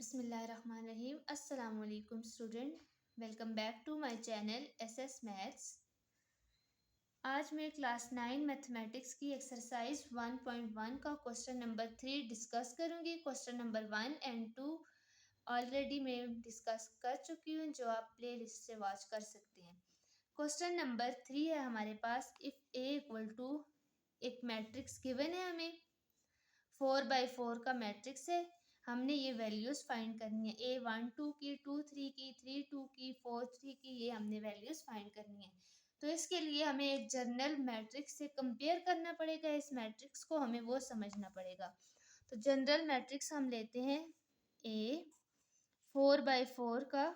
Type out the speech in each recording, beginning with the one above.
बिस्मिल्लाहिर्रहमानिर्रहीम। अस्सलाम वालेकुम student, welcome back to my channel SS maths. आज मैं क्लास 9 मैथमेटिक्स की एक्सरसाइज 1.1 का क्वेश्चन नंबर 3 डिस्कस करूंगी। क्वेश्चन नंबर 1 एंड 2 ऑलरेडी मैं डिस्कस कर चुकी हूँ, जो आप प्ले लिस्ट से वॉच कर सकते हैं। क्वेश्चन नंबर 3 है हमारे पास, इफ़ ए इक्वल टू, एक मैट्रिक्स गिवन है हमें, 4x4 का मैट्रिक्स है। हमने ये वैल्यूज़ फाइंड करनी है, A12 की, 23 की, 32 की, 43 की, ये हमने वैल्यूज़ फाइंड करनी है। तो इसके लिए हमें एक जनरल मैट्रिक्स से कंपेयर करना पड़ेगा, इस मैट्रिक्स को हमें वो समझना पड़ेगा। तो जनरल मैट्रिक्स हम लेते हैं A 4x4 का,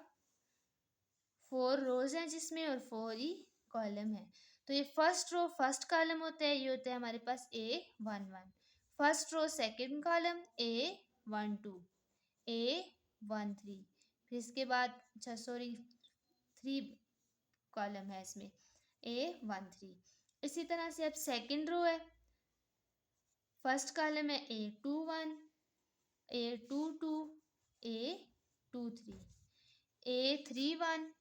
4 रोज हैं जिसमें और 4 ही कॉलम है। तो ये फर्स्ट रो फर्स्ट कॉलम होता है, ये होता है हमारे पास A11। First row second column A12, A13, फिर इसके बाद थ्री कॉलम है इसमें, A13। इसी तरह से अब सेकंड रो है, फर्स्ट कॉलम है A21, A22, A23, A31,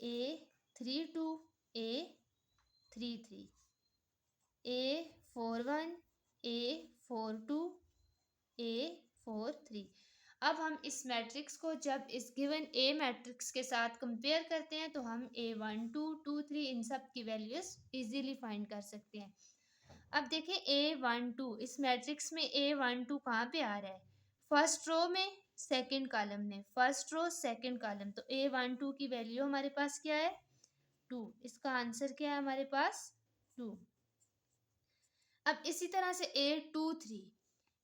A32, A33, A41, A42, A43। अब हम इस मैट्रिक्स को जब इस गिवन ए मैट्रिक्स के साथ कंपेयर करते हैं तो हम A12, 2, 3 इन सब की वैल्यूज इजीली फाइंड कर सकते हैं। अब देखिए A12, इस मैट्रिक्स में A12 कहाँ पे आ रहा है? फर्स्ट रो में, सेकंड कॉलम में, फर्स्ट रो सेकंड कॉलम। तो A12 की वैल्यू हमारे पास क्या है? 2। इसका आंसर क्या है हमारे पास? 2। अब इसी तरह से A23,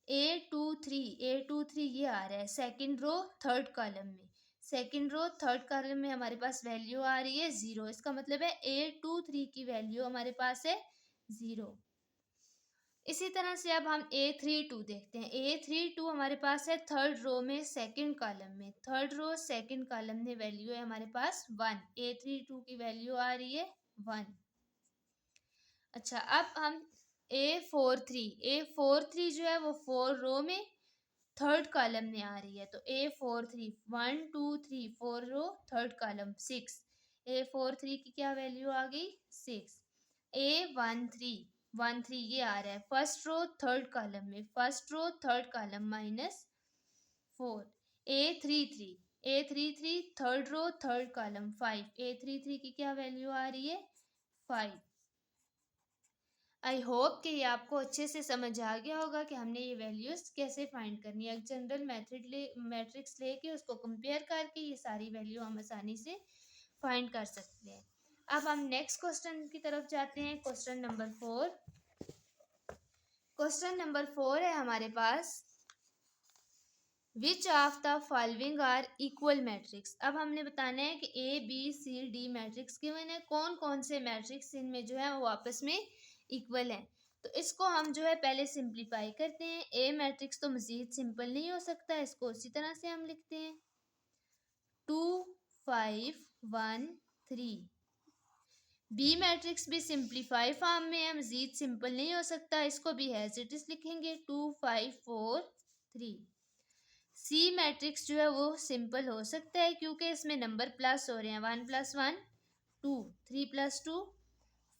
A23 ये आ रहा है सेकंड रो थर्ड कॉलम में। सेकंड रो थर्ड कॉलम में हमारे पास वैल्यू आ रही है 0। इसका मतलब है A23 की वैल्यू हमारे पास है 0। इसी तरह से अब हम A32 देखते हैं। A32 हमारे पास है थर्ड रो में सेकंड कॉलम में। थर्ड रो सेकंड कॉलम में वैल्यू है हमारे पास 1। A32 की वैल्यू आ रही है 1। अच्छा, अब हम A43 जो है वो 4 रो में थर्ड कॉलम में आ रही है। तो A43, 1, 2, 3, 4 रो थर्ड कॉलम 6। A43 की क्या वैल्यू आ गई? 6। A13 ये आ रहा है फर्स्ट रो थर्ड कॉलम में, first row third column -4। A33 third row third column 5। A33 की क्या वैल्यू आ रही है? 5। आई होप कि ये आपको अच्छे से समझ आ गया होगा कि हमने ये वैल्यूज़ कैसे फाइंड करनी है। एक जनरल मैट्रिक्स लेके उसको कंपेयर करके ये सारी वैल्यू हम आसानी से फाइंड कर सकते हैं। अब हम नेक्स्ट क्वेश्चन की तरफ जाते हैं, क्वेश्चन नंबर 4। क्वेश्चन नंबर 4 है हमारे पास, which of the following are equal matrix. अब हमने बताना है कि ABCD मैट्रिक्स गिवन है, कौन कौन से मैट्रिक्स इनमें जो है वो आपस में इक्वल है। तो इसको हम जो है पहले सिंप्लीफाई करते हैं। ए मैट्रिक्स तो मजीद सिंपल नहीं हो सकता, इसको उसी तरह से हम लिखते हैं 2, 5, 1, 3। बी मैट्रिक्स भी सिंप्लीफाई फॉर्म में है, मजीद सिंपल नहीं हो सकता, इसको भी एज इट इज लिखेंगे 2, 5, 4, 3। सी मैट्रिक्स जो है वो सिंपल हो सकता है क्योंकि इसमें नंबर प्लस हो रहे हैं, 1 + 1 2, 3 + 2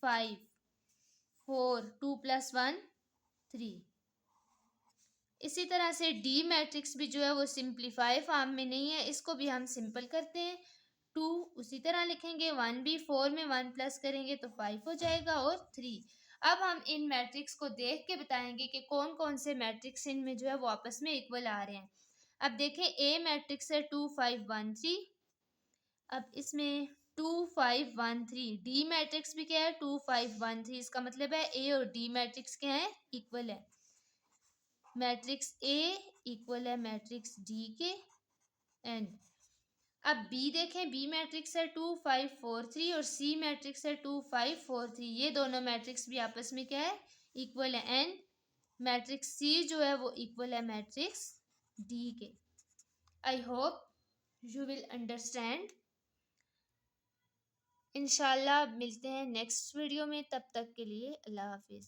5, 4, 2 + 1 3। इसी तरह से डी मैट्रिक्स भी जो है वो सिंप्लीफाई फॉर्म में नहीं है, इसको भी हम सिंपल करते हैं 2 उसी तरह लिखेंगे, 1 भी 4 में 1 प्लस करेंगे तो 5 हो जाएगा और 3। अब हम इन मैट्रिक्स को देख के बताएंगे कि कौन कौन से मैट्रिक्स इनमें जो है वो आपस में इक्वल आ रहे हैं। अब देखें ए मैट्रिक्स है 2, 5, 1, 3। अब इसमें 2, 5, 1, 3। डी मैट्रिक्स भी क्या है? 2, 5, 1, 3। इसका मतलब है ए और डी मैट्रिक्स क्या है? इक्वल है। मैट्रिक्स ए इक्वल है मैट्रिक्स डी के। एंड अब बी देखें, बी मैट्रिक्स है 2, 5, 4, 3 और सी मैट्रिक्स है 2, 5, 4, 3। ये दोनों मैट्रिक्स भी आपस में क्या है? इक्वल है। एंड मैट्रिक्स सी जो है वो इक्वल है मैट्रिक्स डी के। I hope you will understand. इंशाल्लाह मिलते हैं नेक्स्ट वीडियो में, तब तक के लिए अल्लाह हाफिज़।